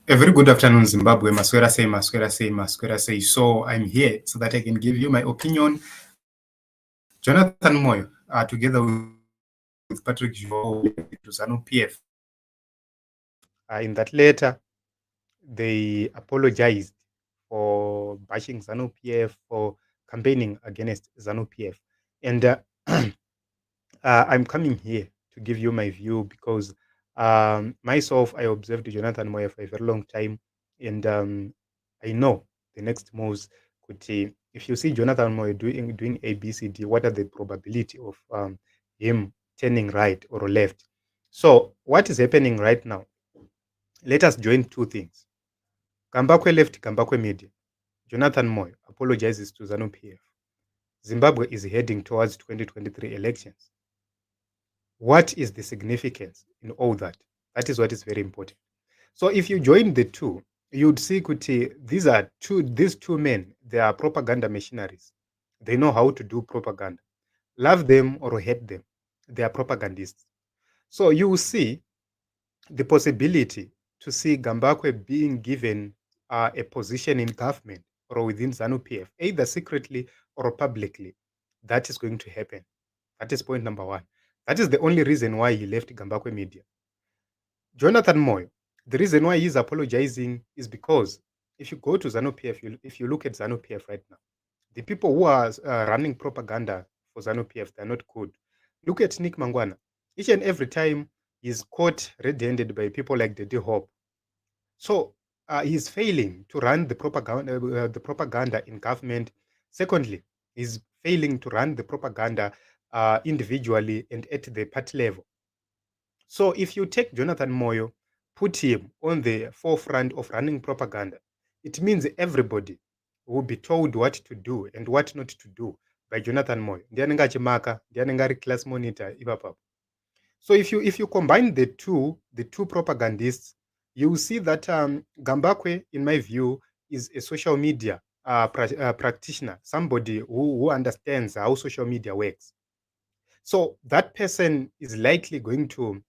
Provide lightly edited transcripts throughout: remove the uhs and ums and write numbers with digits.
A very good afternoon, Zimbabwe. Maswera say, Maswera say, Maswera say. So I'm here so that I can give you my opinion. Jonathan Moyo, together with Patrick Joe, to ZANU PF. In that letter, they apologized for bashing ZANU PF, for campaigning against ZANU PF. And I'm coming here to give you my view because myself, I observed Jonathan Moyo for a very long time. And I know the next moves could see. If you see Jonathan Moyo doing ABCD, what are the probability of him turning right or left? So what is happening right now? Let us join two things. Gambakwe left Gambakwe Media. Jonathan Moyo apologizes to ZANU PF. Zimbabwe is heading towards 2023 elections. What is the significance in all that? That is what is very important. So if you join the two, you'd see Kuti, these two men, they are propaganda machineries. They know how to do propaganda. Love them or hate them, they are propagandists. So you will see the possibility to see Gambakwe being given a position in government or within ZANU PF, either secretly or publicly. That is going to happen. That is point number one. That is the only reason why he left Gambakwe Media. Jonathan Moyo, the reason why he's apologizing is because if you go to ZANU PF, if you look at ZANU PF right now, the people who are running propaganda for ZANU PF, they're not good. Look at Nick Mangwana. Each and every time he's caught red-handed by people like Dede Hope. So he's failing to run the propaganda in government. Secondly, he's failing to run the propaganda individually and at the party level. So if you take Jonathan Moyo, put him on the forefront of running propaganda, it means everybody will be told what to do and what not to do by Jonathan Moyo. Ndianenga chimaka, ndianenga class monitor, ipapap. So if you combine the two propagandists, you will see that Gambakwe, in my view, is a social media practitioner, somebody who understands how social media works. So that person is likely going to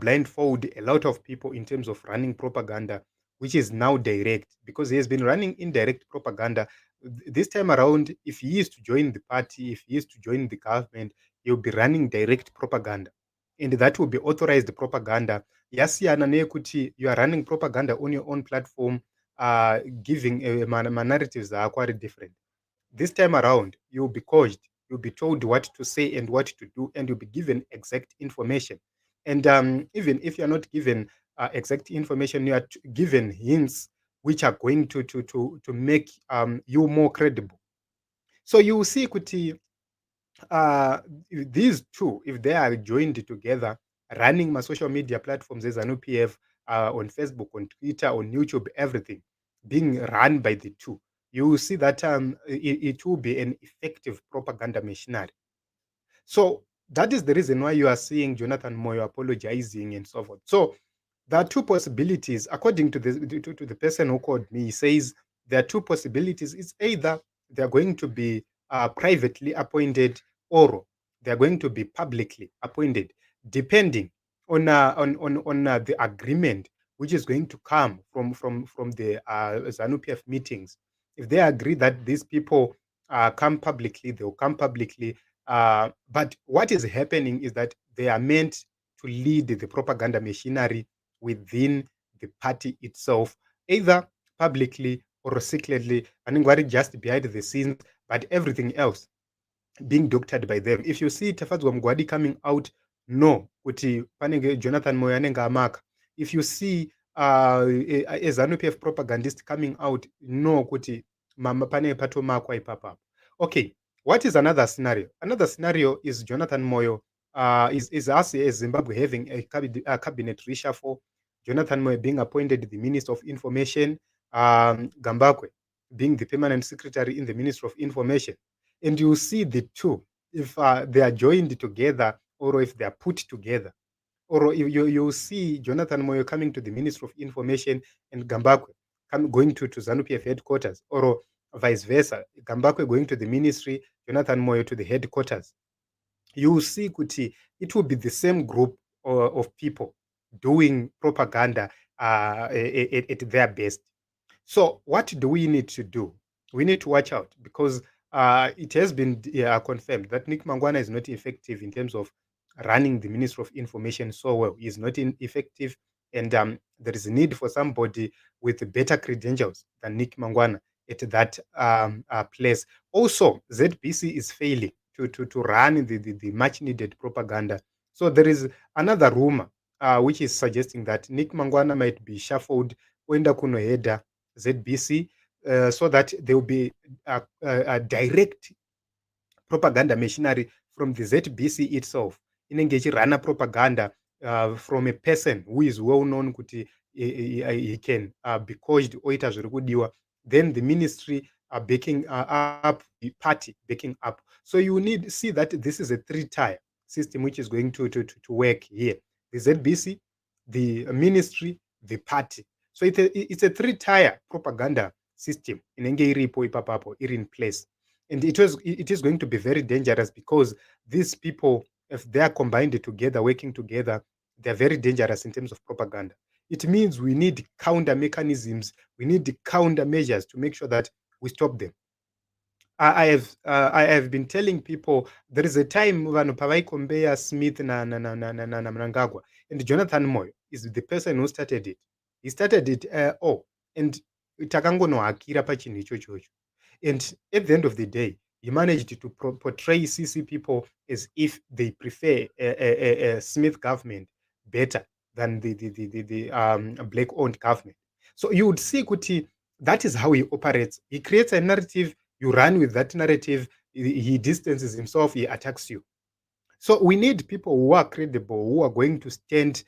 blindfold a lot of people in terms of running propaganda, which is now direct, because he has been running indirect propaganda. This time around, if he is to join the party, if he is to join the government, he'll be running direct propaganda. And that will be authorized propaganda. Yasiyana nekuti you are running propaganda on your own platform, giving narratives that are quite different. This time around, you'll be coached, you'll be told what to say and what to do, and you'll be given exact information. And even if you're not given exact information, you are given hints which are going to make you more credible. So you will see, Kuti, these two, if they are joined together, running my social media platforms as ZANU PF, on Facebook, on Twitter, on YouTube, everything being run by the two, you will see that it will be an effective propaganda machinery. So that is the reason why you are seeing Jonathan Moyo apologizing and so forth. So there are two possibilities, according to the person who called me. He says there are two possibilities. It's either they are going to be privately appointed or they are going to be publicly appointed, depending on the agreement which is going to come from the ZANU PF meetings. If they agree that these people come publicly, they'll come publicly. But what is happening is that they are meant to lead the propaganda machinery within the party itself, either publicly or secretly, and just behind the scenes, but everything else being doctored by them. If you see Tafadzwa Mgwadi coming out, no, kuti panenge Jonathan Moyo anenge amaka. If you see a ZANU PF propagandist coming out, no, kuti mama panenge patomakwa ipapa. Okay, what is another scenario? Another scenario is Jonathan Moyo is us as Zimbabwe having a cabinet reshuffle. Jonathan Moyo being appointed the Minister of Information, Gambakwe being the permanent secretary in the Ministry of Information. And you see the two, if they are joined together or if they are put together. Or you see Jonathan Moyo coming to the Ministry of Information and Gambakwe going to ZANU PF headquarters, or vice versa, Gambakwe going to the ministry, Jonathan Moyo to the headquarters. You see, Kuti, it will be the same group of people doing propaganda at their best. So what do we need to do? We need to watch out, because it has been confirmed that Nick Mangwana is not effective in terms of running the Ministry of Information so well. He is not effective, and there is a need for somebody with better credentials than Nick Mangwana at that place. Also, ZBC is failing to run the much needed propaganda. So there is another rumor which is suggesting that Nick Mangwana might be shuffled kwenda kunohedha ZBC, so that there will be a direct propaganda machinery from the ZBC itself inenge ichirana propaganda from a person who is well known kuti he can be coached oita zviri kudiwa, then the ministry are backing up, the party backing up. So you need see that this is a three-tier system which is going to work here: the ZBC, the ministry, the party. So it's a three-tier propaganda system inenge iripo ipapapo, iri in place. And it is going to be very dangerous, because these people, if they are combined together, working together, they're very dangerous in terms of propaganda. It means we need counter mechanisms, we need counter measures to make sure that we stop them. I have been telling people there is a time vanhu pavaikombeya Smith na Mnangagwa, and Jonathan Moyo is the person who started it. He started it and takangonohakira pachinhu ichocho. And at the end of the day, he managed to portray CC people as if they prefer a Smith government better than the black-owned government. So you would see Kuti, that is how he operates. He creates a narrative, you run with that narrative, he distances himself, he attacks you. So we need people who are credible, who are going to stand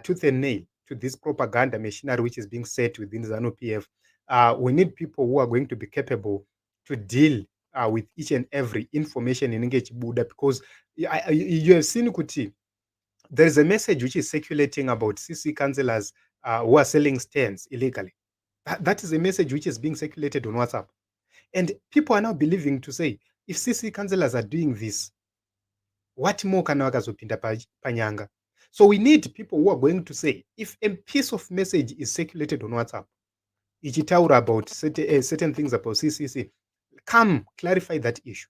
tooth and nail to this propaganda machinery which is being set within ZANU PF. We need people who are going to be capable to deal with each and every information in Engage Buddha, because you have seen Kuti, there is a message which is circulating about CC councillors who are selling stands illegally. That is a message which is being circulated on WhatsApp. And people are now believing to say, if CC councillors are doing this, what more kana vakazopinda panyanga? So we need people who are going to say, if a piece of message is circulated on WhatsApp, ichitaura about certain things about CCC, come clarify that issue.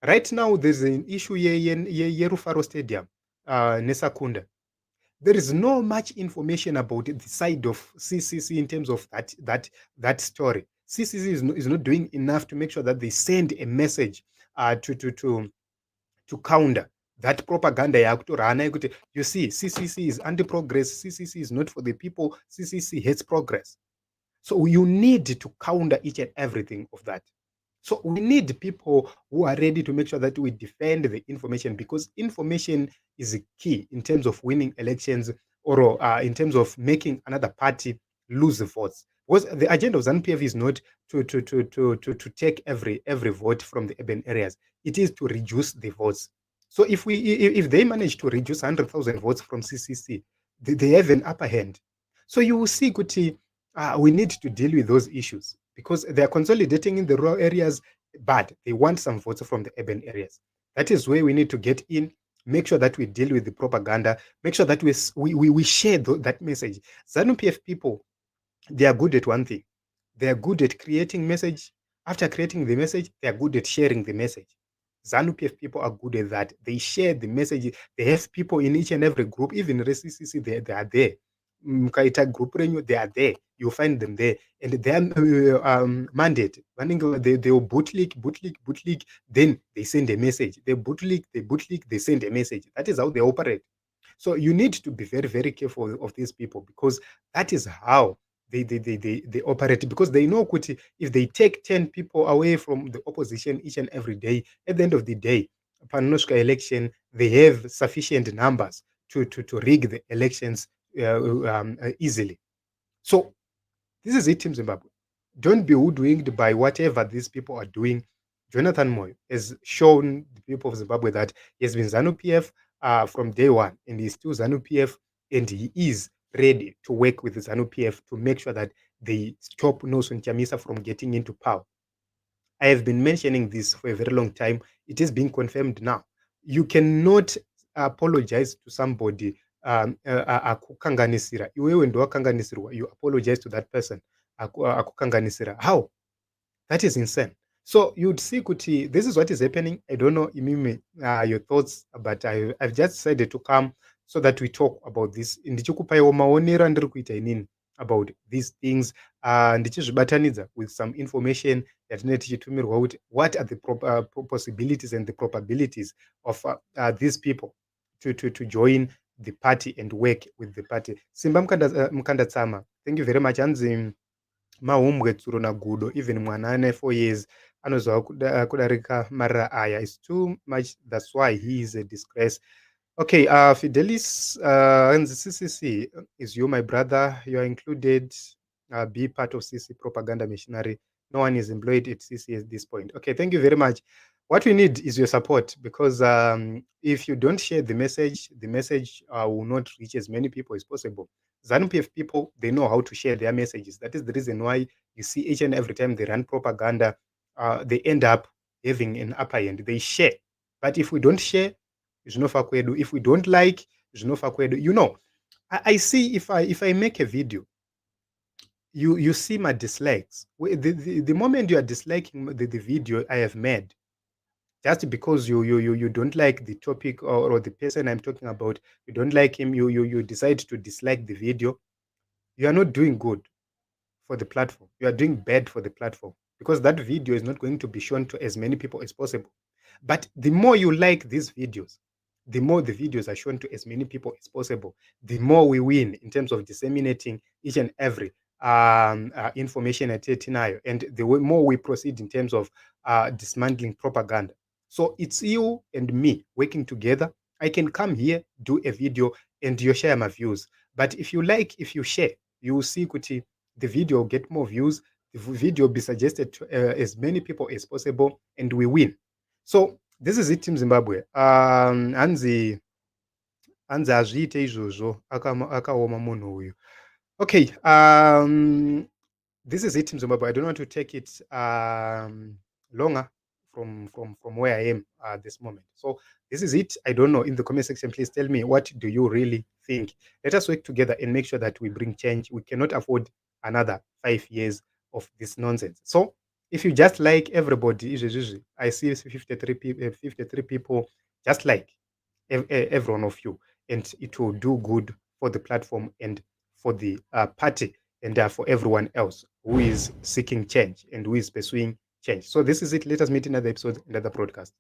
Right now, there's an issue Yerufaro Stadium, Nesakunda. There is no much information about the side of CCC in terms of that story. CCC is not doing enough to make sure that they send a message to counter that propaganda yakutorana yekuti, you see, CCC is anti-progress, CCC is not for the people, CCC hates progress. So you need to counter each and everything of that. So we need people who are ready to make sure that we defend the information, because information is key in terms of winning elections, or in terms of making another party lose the votes. Because the agenda of ZANU PF is not to take every vote from the urban areas. It is to reduce the votes. So if they manage to reduce 100,000 votes from CCC, they have an upper hand. So you will see, Kuti, we need to deal with those issues, because they are consolidating in the rural areas, but they want some votes from the urban areas. That is where we need to get in, make sure that we deal with the propaganda, make sure that we share that message. ZANU PF people, they are good at one thing. They are good at creating message. After creating the message, they are good at sharing the message. ZANU PF people are good at that. They share the message. They have people in each and every group, even RCCC, they are there. Mkaita group renyu, they are there. You find them there, and their mandate, they will bootleg, then they send a message. They bootleg, they send a message. That is how they operate. So you need to be very, very careful of these people, because that is how they operate, because they know Kuti, if they take 10 people away from the opposition each and every day, at the end of the day, Panoshka election, they have sufficient numbers to rig the elections easily. So this is it, Team Zimbabwe. Don't be hoodwinked by whatever these people are doing. Jonathan Moyo has shown the people of Zimbabwe that he has been ZANU PF from day one, and he's still ZANU PF, and he is ready to work with the ZANU PF to make sure that they stop Nelson Chamisa from getting into power. I have been mentioning this for a very long time. It is being confirmed now. You cannot apologize to somebody akukanganisira iwewe ndowakanganisirwa, you apologize to that person, akukanganisira. How? That is insane. So you'd see kuti this is what is happening. I don't know imimi your thoughts, but I've just decided to come so that we talk about this. Ndichikupaiwo maonero andiri kuita inini about these things, ndichizvibatanidza with some information yatinenge tichitumirwa kuti what are the possibilities and the probabilities of these people to join the party and work with the party. Simba Mukandatsama, thank you very much. Hanzi mahumbwe tsuro nagudo, even mwana ane 4 years anozwa kudarika marira aya is too much, that's why he is a disgrace. Okay, Fidelis, CCC, is you my brother? You are included. Be part of CC propaganda machinery. No one is employed at CC at this point. Okay, thank you very much. What we need is your support, because if you don't share the message will not reach as many people as possible. ZANU PF people, they know how to share their messages. That is the reason why you see each and every time they run propaganda, they end up having an upper hand. They share. But if we don't share, if we don't like, you know, I see if I make a video, you see my dislikes. The moment you are disliking the video I have made, just because you don't like the topic or the person I'm talking about, you don't like him, you decide to dislike the video, you are not doing good for the platform. You are doing bad for the platform, because that video is not going to be shown to as many people as possible. But the more you like these videos, the more the videos are shown to as many people as possible, the more we win in terms of disseminating each and every information at Tinayo, and the more we proceed in terms of dismantling propaganda. So it's you and me working together. I can come here, do a video, and you share my views. But if you like, if you share, you will see kuti the video will get more views, the video will be suggested to as many people as possible, and we win. So this is it, Team Zimbabwe. Hanzi azviite izvozvo, akaoma munhu uyu. Okay, this is it, Team Zimbabwe. I don't want to take it longer from where I am at this moment. So this is it. I don't know. In the comment section, please tell me, what do you really think? Let us work together and make sure that we bring change. We cannot afford another 5 years of this nonsense. So if you just like everybody, I see 53 people just like every one of you, and it will do good for the platform and for the party, and for everyone else who is seeking change and who is pursuing change. So this is it. Let us meet in another episode, another broadcast.